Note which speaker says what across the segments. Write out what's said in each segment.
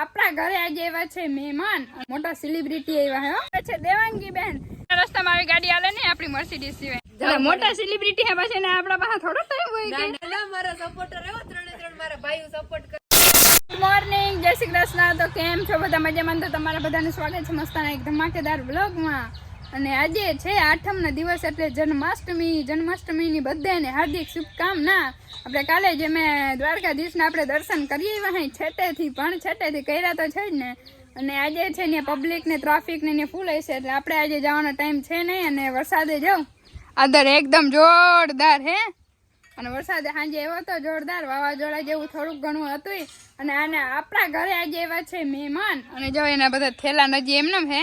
Speaker 1: આપણા ઘરે આજે આવ્યા છે મહેમાન, મોટા સેલિબ્રિટી આવ્યા છે દેવાંગી બેન. રસ્તામાં આવી ગાડી આલે ને આપણી મર્સિડીઝ સિવાય મોટા સેલિબ્રિટી હે પછી ને આપણા પાસે થોડો ટાઈમ હોય કે
Speaker 2: ના મારા સપોર્ટર એવો ત્રણે મારા ભાઈઓ સપોર્ટ કરે.
Speaker 1: ગુડ મોર્નિંગ, જય શ્રી કૃષ્ણ. તો કેમ છો બધા? મજામાં? તો તમારા બધાનું સ્વાગત છે મસ્તાના એક ધમાકેદાર બ્લોગમાં. અને આજે છે આઠમના દિવસ એટલે જન્માષ્ટમીની બધાને હાર્દિક શુભકામના. આપણે કાલે જે મેં દ્વારકાધીશના આપણે દર્શન કરી આવ્યા છેટેથી કર્યા તો છે જ ને. અને આજે છે ને પબ્લિક ને ટ્રાફિક ને ફૂલ હશે એટલે આપણે આજે જવાનો ટાઈમ છે નહીં. અને વરસાદે જાઉં આદર એકદમ જોરદાર હે. અને વરસાદ સાંજે એવો તો જોરદાર વાવાઝોડા જેવું થોડુંક ઘણું હતું. અને આને આપણા ઘરે આજે એવા છે મહેમાન. અને જો એના બધા થેલા નજી એમને હે.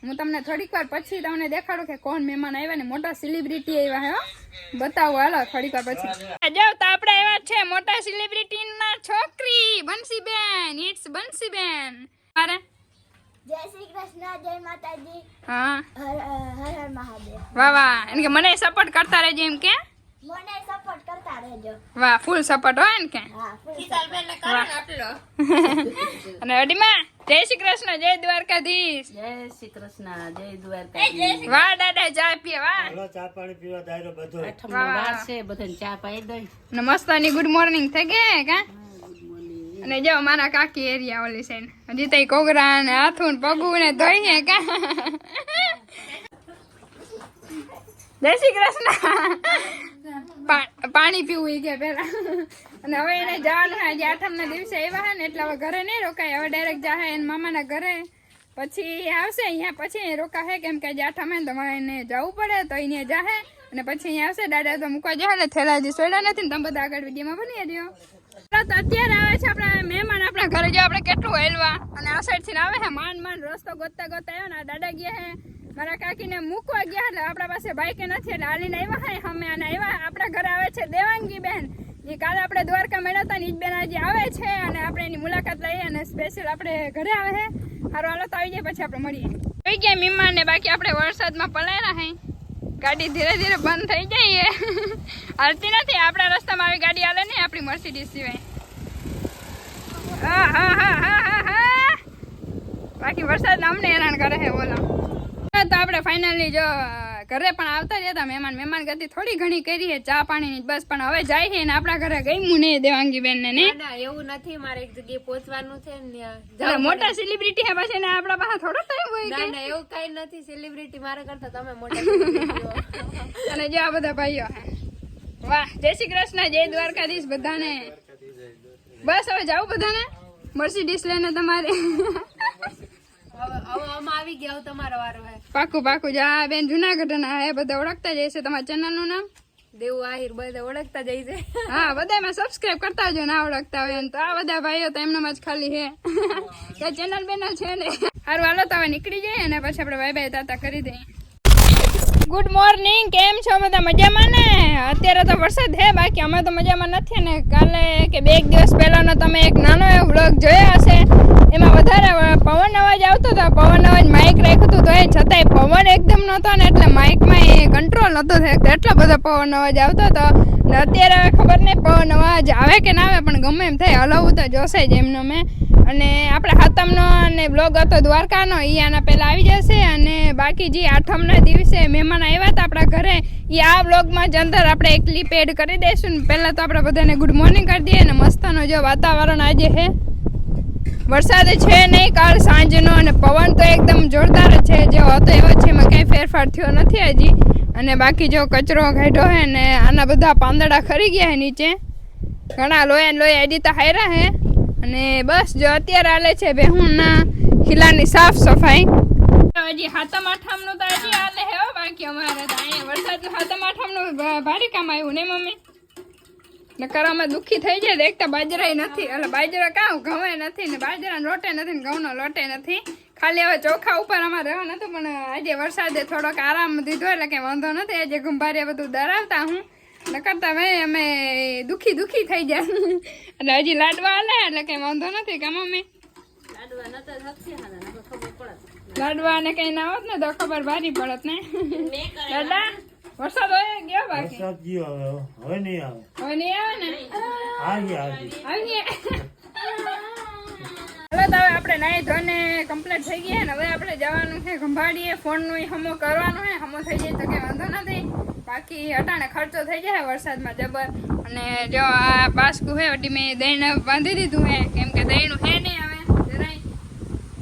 Speaker 1: હું તમને થોડીક વાર પછી તમને દેખાડું કે કોણ મહેમાન આવ્યા ને મોટા સેલિબ્રિટી આવ્યા હે. બતાવો હાલો થોડીક વાર પછી. જો તો આપણે આવ્યા છે મોટા સેલિબ્રિટી ના છોકરી બંસીબેન. ઇટ્સ બંસીબેન. અરે
Speaker 3: જય શ્રી કૃષ્ણ, જય માતાજી.
Speaker 1: હા,
Speaker 3: હર હર મહાદેવ.
Speaker 1: વાહ વાહ. એને કે મને સપોર્ટ કરતા રહેજો એમ કે.
Speaker 3: મને સપોર્ટ કરતા રહેજો.
Speaker 1: વાહ, ફૂલ સપોર્ટ હોય ને કે.
Speaker 3: હા,
Speaker 1: અને અડીમાં જય શ્રી કૃષ્ણ, જય દ્વારકાધીશ.
Speaker 2: જય શ્રી કૃષ્ણ, જય દ્વારકાધીશ.
Speaker 1: વાહ દાદા ચા પીએ. વાહ,
Speaker 4: ચા પાણી પીવા દાયરો બધો
Speaker 2: આઠમનો વાર છે, બધાને ચા પાઈ દઈ.
Speaker 1: ને મસ્તાની ગુડ મોર્નિંગ થઈ ગઈ કા. અને જો મારા કાકી એરિયા ઓલી છે હજી તઈ કોગરા ને હાથું ને પગું ને ધોઈએ કા. જય શ્રી કૃષ્ણ. પાણી પીવું કે પેલા. અને હવે એને જવાનું છે આજે આઠમના દિવસે આવ્યા હે ને એટલે હવે ઘરે નહીં રોકાય. હવે ડાયરેક્ટ જાહે એને મામાના ઘરે, પછી આવશે અહીંયા, પછી રોકાશે કેમ કે આજે આઠમ હે ને તમારે એને જવું પડે તો અહીંયા જાહે. અને પછી અહીંયા આવશે દાદા તો મૂકવા જાય એટલે થેલા હજી સોયડા નથી ને તમે બધા આગળ વિડીયોમાં બની રહ્યો. તો અત્યારે આવે છે આપણા મહેમાન આપણા ઘરે. જો આપણે કેટલું હેલવા અને આ સાઈડ થી આવે છે માંડ રસ્તો ગોતતા આવ્યો ને. આ દાદા ગયા હે મારા કાકીને મૂકવા ગયા એટલે આપણા પાસે બાઈક નથી એટલે હાલીને આવ્યા હે અમે. અને આવ્યા આપણા ઘરે આવે છે દેવાંગી બેન. એ કાલે આપણે દ્વારકા મળ્યા હતા ને ઈ જ બેન આજે આવે છે અને આપણે એની મુલાકાત લઈએ અને સ્પેશિયલ આપણે ઘરે આવે છે. સારું હાલો તો આવી જાય પછી આપણે મળીએ. જોઈ ગયા મહેમાન ને. બાકી આપણે વરસાદમાં પલાયરા હે. ગાડી ધીરે ધીરે બંધ થઈ જાય હાલતી નથી. આપણા રસ્તામાં આવી ગાડી હાલે ને આપણી મર્સિડીઝ સિવાય. બાકી વરસાદ અમને હેરાન કરે છે બોલો. તો આપણે ફાઇનલી જો ઘરે પણ આવતા જ હતા. મહેમાન ગતિ થોડી ઘણી કરી છે ચા પાણીની બસ. પણ હવે જાય છે ને આપણા ઘરે ગયું ને દેવાંગી બેન ને.
Speaker 2: ના એવું નથી, મારે એક જગ્યાએ પહોંચવાનું છે ને.
Speaker 1: મોટા સેલિબ્રિટી હે પછી ને આપણા પાસે થોડો ટાઈમ હોય કે.
Speaker 2: ના એવું કઈ નથી. સેલિબ્રિટી મારા કરતા તમે મોટા સેલિબ્રિટી હો.
Speaker 1: અને જો આ બધા ભાઈઓ હે. વાહ, જય શ્રી કૃષ્ણ, જય દ્વારકાધીશ બધાને. બસ હવે જાવ બધાને મર્સિડીઝ લઈને તમારે.
Speaker 2: હવે આમાં આવી ગયા, હવે તમારો વારો હે.
Speaker 1: પાકું જા બેન જુનાગઢ ના હે. બધા ઓળખતા જાય છે. તમારા ચેનલ નું નામ
Speaker 2: દેવું આહિર, બધા ઓળખતા જાય છે.
Speaker 1: હા, બધામાં સબસ્ક્રાઇબ કરતા જો ના ઓળખતા હોય તો આ બધા ભાઈઓ તો એમનામાં જ ખાલી હે કે ચેનલ બેનલ છે ને. સારું હાલો તો હવે નીકળી જાય અને પછી આપણે બાય બાય તાતા કરી દઈએ. ગુડ મોર્નિંગ, કેમ છો બધા? મજામાં ને? અત્યારે તો વરસાદ હે, બાકી અમે તો મજામાં નથી. ને કાલે કે બે એક દિવસ પહેલાનો તમે એક નાનો એવો વ્લોગ જોયો હશે. એમાં વધારે પવન અવાજ આવતો હતો. પવન અવાજ માઇક રાખ્યું હતું તો એ છતાંય પવન એકદમ નહોતો ને એટલે માઇકમાં એ કંટ્રોલ નહોતો થતો. એટલો બધો પવન અવાજ આવતો હતો. ને અત્યારે હવે ખબર નહીં પવન અવાજ આવે કે ના આવે, પણ ગમે એમ થાય હલાવવું તો જોશે જ એમનો મેં. અને આપણે હાતમનો અને બ્લોગ હતો દ્વારકાનો એ આના પહેલાં આવી જશે. અને બાકી જે આઠમના દિવસે મહેમાન આવ્યા હતા આપણા ઘરે એ આ બ્લોગમાં જ અંદર આપણે એક ક્લિપ એડ કરી દઈશું. ને પહેલાં તો આપણે બધાને ગુડ મોર્નિંગ કરી દઈએ. અને મસ્તનો જો વાતાવરણ આજે છે. વરસાદ છે નહીં કાલ સાંજનો. અને પવન તો એકદમ જોરદાર જ છે. જે હતો એવો જ છે, એમાં કંઈ ફેરફાર થયો નથી હજી. અને બાકી જો કચરો કાઢ્યો હે ને આના બધા પાંદડા ખરી ગયા હે નીચે. ઘણા લોયા હજી તો હાયરા હે. અને બસ જો અત્યારે હાલે છે બેહુના ખીલાની સાફ સફાઈ. હજી હાતમ આઠમનું તો હજી હાલે હે. બાકી અમારે તો અહીંયા વરસાદનું હાતમ આઠમનું ભારે કામ આવ્યું ને મમ્મી. નકર અમે દુઃખી થઈ જાય દેખતા બાજરાય નથી. એટલે બાજરા કાં ઘઉં નથી ને બાજરાનો લોટે નથી ને ઘઉંનો લોટે નથી. ખાલી હવે ચોખા ઉપર અમારે રહેવા નતું. પણ આજે વરસાદે થોડોક આરામ દીધો એટલે કંઈ વાંધો નથી. આજે ગુંભારે બધું દરાવતા હું નકરતા ભાઈ અમે દુઃખી થઈ જાય. એટલે હજી લાડવા હાલે એટલે કંઈ વાંધો નથી કે મમ્મી. લાડવા ને કઈ ના હોત ને તો ખબર ભારી પડત ને દાદા. વરસાદ હોય ગયો બાકી
Speaker 4: વરસાદ ગયો હવે નહીં આવે.
Speaker 1: હવે નહીં આવે ને.
Speaker 4: આવી
Speaker 1: હાલો તો હવે આપણે નાઈ ધોને કમ્પ્લીટ થઈ ગયા ને હવે આપણે જવાનું છે ખંભાળીએ. ફોનનું હમો કરવાનું છે, હમો થઈ જાય તો કંઈ વાંધો નથી. બાકી અટાણે ખર્ચો થઈ જાય વરસાદમાં જબર. અને જો આ બાસ્કું છે વટી મેં દહીં બાંધી દીધું છે, કેમ કે દહીંનું છે નહીં હવે જરાય,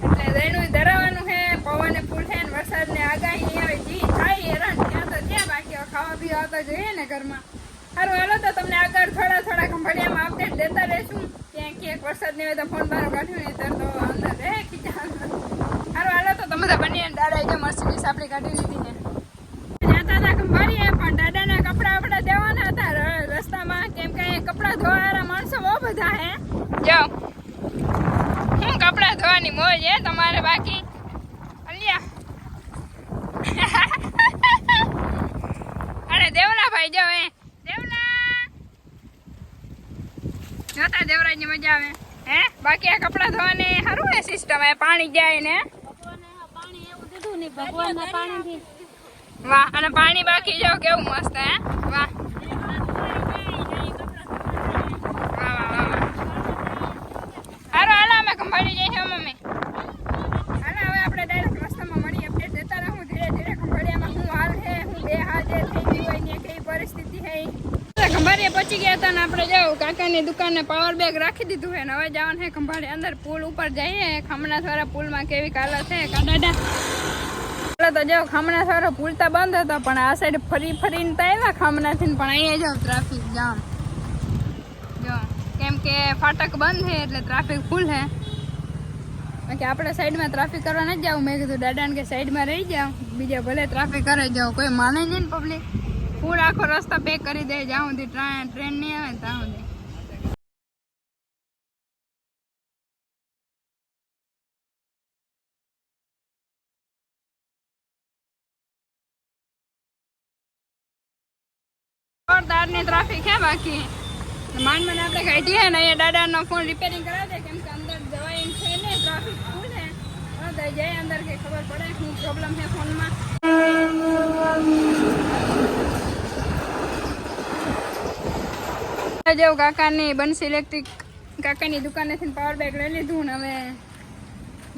Speaker 1: એટલે દહીંનું ધરાવવાનું છે. પવને ફૂલ છે ને વરસાદને આગાહી આવે જી થાય હેરાન ત્યાં તો ત્યાં. બાકી ખાવા પીવા તો જોઈએ ને ઘરમાં. સારું હાલો તો તમને આગળ થોડા ખંભાળિયામાં અપડેટ દેતા રહેશું. ક્યાંક વરસાદ નહીં હોય તો ફોન બારો કાઢ્યું નહીં તો અંદર રહે ખીચા. સારું હાલો તો તમે તો બની દાદા જો મર્સિડીઝ આપણી કાઢી લીધી છે. જતા હતા ખંભાળીએ પણ દાદાના કપડા આપણા દેવાના હતા રસ્તામાં, કેમ કે કપડા ધોવાવાળા માણસો બહુ બધા હે. જો હું કપડા ધોવાની મોજ હે તમારે. બાકી અલ્યા અરે દેવલા ભાઈ જો હે જોતા દેવરાજની મજા આવે હે. બાકી આ કપડા ધોવાની સારું હે સિસ્ટમ હે, પાણી જાય ને
Speaker 2: ભગવાનના પાણીથી
Speaker 1: વાહ. અને પાણી બાકી જો કેવું મસ્ત હે વાહ. સારું હાલો અમે ખંભાળી જઈશું મમ્મી. હાલો હવે આપણે ડાયરેક્ટ રસ્તામાં મળી અપડેટ દેતા રહું ધીરે ધીરે ખંભાળિયામાં શું હાલ છે, શું બે હાલ જે થઈ ગયું હોય ને કઈ પરિસ્થિતિ છે. ખંભાળીએ પહોંચી ગયા હતા ને આપણે જાવ કાકાની દુકાને પાવર બેગ રાખી દીધું છે ને હવે જવાનું છે ખંભાળી અંદર પુલ ઉપર જઈએ. ખામણાસવાળા પુલમાં કેવી કાલા છે કાડાડા. તો જાવ ખામણાસવાળો પુલ તો બંધ હતો પણ આ સાઈડ ફરીને તો આવ્યા ખામણાથી, પણ અહીંયા જાવ ટ્રાફિક જામ જો, કેમ કે ફાટક બંધ છે એટલે ટ્રાફિક ફૂલ છે. બાકી આપણે સાઈડમાં ટ્રાફિક કરવા નથી જાવ. મેં કીધું દાદાને કે સાઈડમાં રહી જાવ, બીજા ભલે ટ્રાફિક કરે જાવ, કોઈ માને નહીં ને પબ્લિક. ફૂલ આખો રસ્તો પેક કરી દે જ્યાં સુધી ટ્રેન નહીં આવે ને ત્યાં સુધી. જોરદારની ટ્રાફિક છે. બાકી માંડ મને આપણે કાઢીએ ને અહીંયા દાદાનો ફોન રિપેરિંગ કરાવી દે, કેમ કે અંદર જવાય છે ને ટ્રાફિક ફૂલ છે. તો જાય અંદર કે ખબર પડે શું પ્રોબ્લેમ છે ફોનમાં. જેવું કાકાની બંસી ઇલેક્ટ્રિક કાકાની દુકાનેથી પાવર બેગ લઈ લીધું ને હવે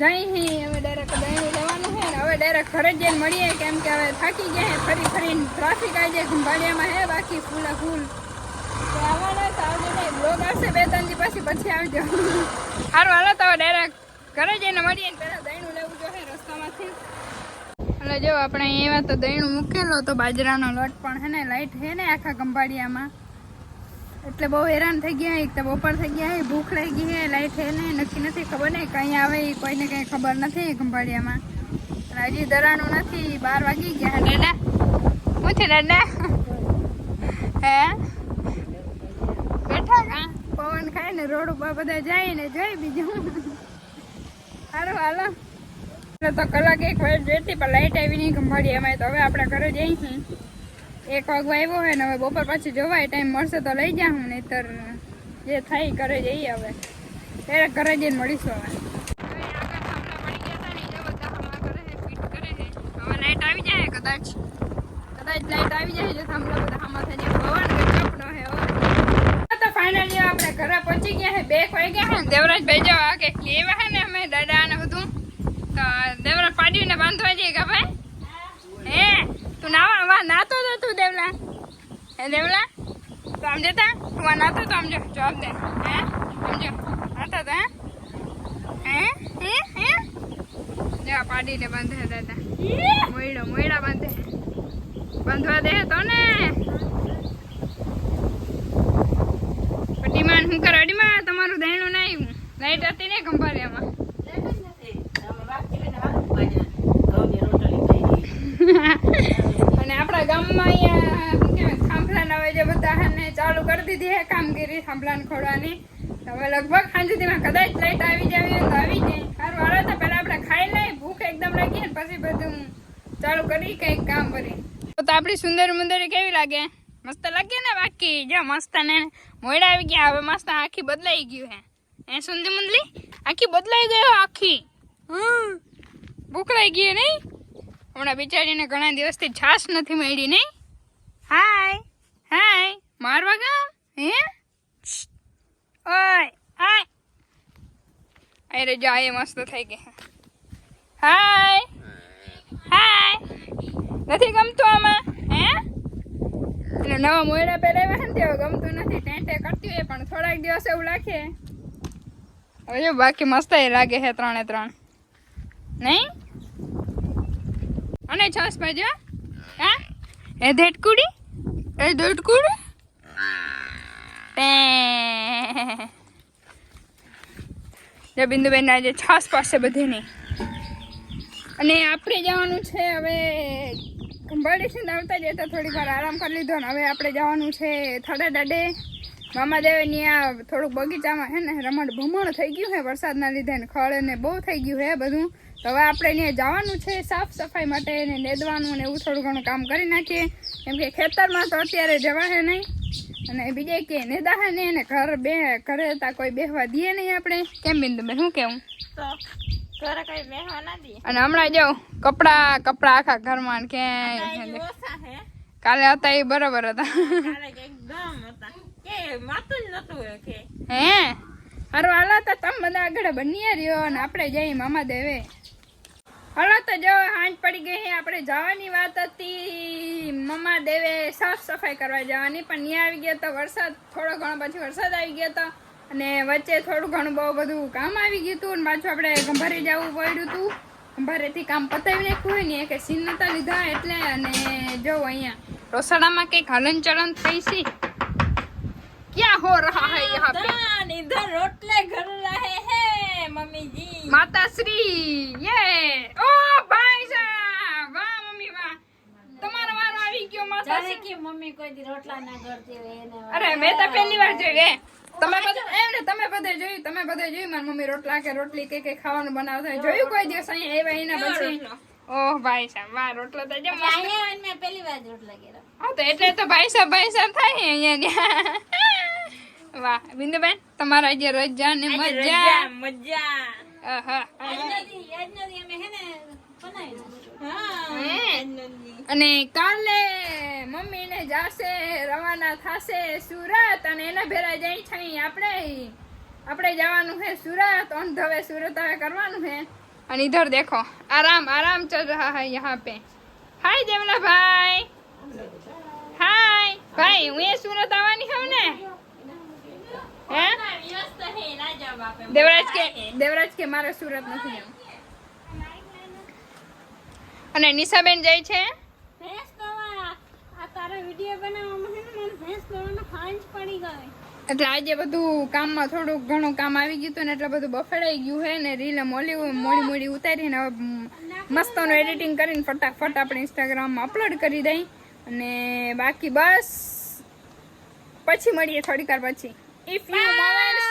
Speaker 1: જઈ હવે ડાયરેક્ટ દહીં લેવાનું છે ને હવે ડાયરેક્ટ ઘરે જઈને મળીએ, કેમ કે હવે થાકી ગયા ફરીને ટ્રાફિક આવી જાય ખંભાળિયામાં હે. બાકી ફૂલ આવવાના તો આવજો નહીં, બ્લોગ આવશે 2-3 દી પછી આવજો. સારું હાલો તો ડાયરેક્ટ ઘરે જઈને મળીએ ને પહેલાં દહીંનું લેવું જોઈએ રસ્તામાંથી. એટલે જો આપણે એવા તો દહીંનું મૂકેલો તો બાજરાનો લોટ પણ છે ને લાઈટ છે ને આખા ખંભાળિયામાં, એટલે બહુ હેરાન થઈ ગયા. એક તો બપોર થઈ ગયા, ભૂખ લાગી ગઈ છે, લાઈટ છે ને નક્કી નથી ખબર નહીં કંઈ આવે એ કોઈને કંઈ ખબર નથી ખંભાળિયામાં. હજી દરાણું નથી, 12 વાગી ગયા. દાદા શું છે દાદા હે બેઠા કા પવન ખાય ને રોડ ઉપર બધા જાય ને જોઈ બીજું. સારું હાલો તો કલાક 1 વાગે જોઈતી પણ લાઈટ આવી નહીં ખંભાળિયામાં. તો હવે આપણે ઘરે જઈશું. 1 વાગવા આવ્યો હોય ને હવે બપોર પછી જોવાય ટાઈમ મળશે તો લઈ જાઉં, નહીતર જે થાય ઘરે જઈએ. હવે ત્યારે ઘરે જઈને મળીશું. હવે લાઈટ આવી જાય કદાચ લાઈટ આવી જાય જો થાંભલા બધા આમાં થઈ જાય. ભવન ગજબનો હે. તો ફાઇનલી આપણે ઘરે પહોંચી ગયા છે. 2 વાગ્યા છે. દેવરાજભાઈ જો આ કે લેવા છે ને અમે દાદા ને બધું તો દેવરાજ પાડીને બાંધવા જઈએ કે ભાઈ હે તું નાતો તો તું દેવલા હે દેવલા તો આમ જતા તું નાતો તો આમ જો જવાબ દે હે આમ જો નાતો તો હે હે હે જો પાડીને બાંધે દાદા મોયડા બાંધે બાંધવા દે તો ને ડીમાન હું કર અડીમાં તમારું દહેણું ના આવ્યું. લાઈટ હતી ને ખંભાળિયામાં અને આપણા ગામમાં અહીંયા શું કહેવાય થાંભલા હવે જે બધા ને ચાલુ કરી દીધી હે કામગીરી થાંભલાને ખોડવાની. હવે લગભગ સાંજ સુધીમાં કદાચ લાઈટ આવી જાય તો આવી જાય. સારું હાલો તો પહેલા આપણે ખાઈ લઈએ, ભૂખ એકદમ લાગી ને પછી બધું ચાલુ કરી કંઈક કામ કરી. તો આપણી સુંદરી કેવી લાગે? મસ્ત લાગે ને? બાકી જો મસ્ત ને મોયડા આવી ગયા. હવે મસ્ત આખી બદલાઈ ગયું હે એ સુંદી મુંદલી આખી બદલાઈ ગયો આખી. ભૂખ લાગી ગઈ નહીં? હમણાં બિચારીને ઘણા દિવસથી છાશ નથી મળી નહીં. હાય મારવા ગામ હે ઓય આય અરે જો આ મસ્ત થઈ ગઈ. હાય હાય, નથી ગમતું આમાં? હે એટલે નવા મોયડા પહેરાવ્યા છે ને તેઓ ગમતું નથી, ટેન્ટે કરતી હોય પણ થોડાક દિવસ એવું લાગે. હવે જો બાકી મસ્ત એ લાગે છે 3 3 નહીં. અને છાસ ભાજો હા એ ધેટકુડી જો બિંદુબેન આજે છાસ પાસે બધી નહીં. અને આપણે જવાનું છે હવે ખંભાળી છે ને, આવતા જતા થોડીક વાર આરામ કરી લીધો ને હવે આપણે જવાનું છે થડા દાડે મામાદેવે ત્યાં થોડુંક બગીચામાં છે ને રમણ ભમણ થઈ ગયું છે વરસાદના લીધે ને ખળ ને બહુ થઈ ગયું છે બધું. તો હવે આપણે ત્યાં જવાનું છે સાફ સફાઈ માટે ને નેદવાનું ને એવું થોડું ઘણું કામ કરી નાખીએ, કેમ કે ખેતરમાં તો અત્યારે જવાશે નહીં અને બીજે કે નેદાહે નહીં ને ઘરે હતા કોઈ બેસવા દઈએ નહીં આપણે. કેમ બિંદુબેન શું કેવું? અને હમણાં જો કપડા આખા ઘરમાં ક્યાંય કાલે હતા એ બરોબર હતા. હે હારું હાલો તો તમે બધા આગળ બની રહ્યો અને આપણે જઈએ મામા દેવે. હાલો તો જો હાંજ પડી ગઈ. આપણે જવાની વાત હતી મામા દેવે સાફ સફાઈ કરવા જવાની, પણ ત્યાં આવી ગયો તો વરસાદ, થોડો ઘણો પછી વરસાદ આવી ગયો તો અને વચ્ચે થોડું ઘણું બહુ બધું કામ આવી ગયું હતું અને પાછું આપણે ગંભારે જવું પડ્યું હતું. ગંભારેથી કામ પતાવી નાખ્યું હોય ને કે સીન નતા લીધા એટલે. અને જો અહીંયા રસોડામાં કંઈક હલન ચલન થઈ છે. क्या हो रहा है यहाँ पे?
Speaker 2: इधर रोटले घर रहे हैं मम्मी जी.
Speaker 1: माता श्री ये ओ भाई साहब, वाह मम्मी वाह, તમારો વારો આવી ગયો માતા
Speaker 2: જાણે કે મમ્મી કોઈ દી રોટલા ના કરતી હોય એને.
Speaker 1: અરે મેં તો પહેલી વાર જોયું. તમે બધે જોયું મારી મમ્મી રોટલા કે રોટલી કે ખાવાનું બનાવતા જોયું કોઈ દિવસ અહીંયા આવ્યા એના પછી? ઓહ ભાઈ સાહેબ વાહ, રોટલો તો જમ
Speaker 2: અહીંયા મેં પહેલી વાર રોટલા કર્યા.
Speaker 1: હા તો એટલે તો ભાઈ સાહેબ થાય અહીંયા. વાહ બિંદુબેન તમારા આજે રજા ને મજા. આહા. અને કાલે મમ્મી ને જાશે રવાના થાશે સુરત અને એના ભેરા જઈ છે આપણે જવાનું છે સુરત. ઓન ધવે સુરત હવે કરવાનું છે. અને इधर देखो आराम चल रहा है यहाँ पे. हाय देवला भाई. हाय भाई, હું એ સુરત આવવાની છું ને. હે દેવરાજ કે મારે સુરત નથી જવું. અને નિશાબેન જાય છે
Speaker 2: ભેંસ દોવા. આ તારો વિડિયો બનાવવામાં છે ને મને ભેંસ દોવાનો ખાંજ પડી ગઈ.
Speaker 1: એટલે આજે બધું કામમાં થોડું ઘણું કામ આવી ગયું હતું ને એટલે બધું બફેડાઈ ગયું છે ને રીલ મોડી ઉતારીને હવે મસ્તનું એડિટિંગ કરીને ફટાફટ આપણે ઇન્સ્ટાગ્રામમાં અપલોડ કરી દઈ. અને બાકી બસ પછી મળીએ થોડીક વાર પછી. If you moment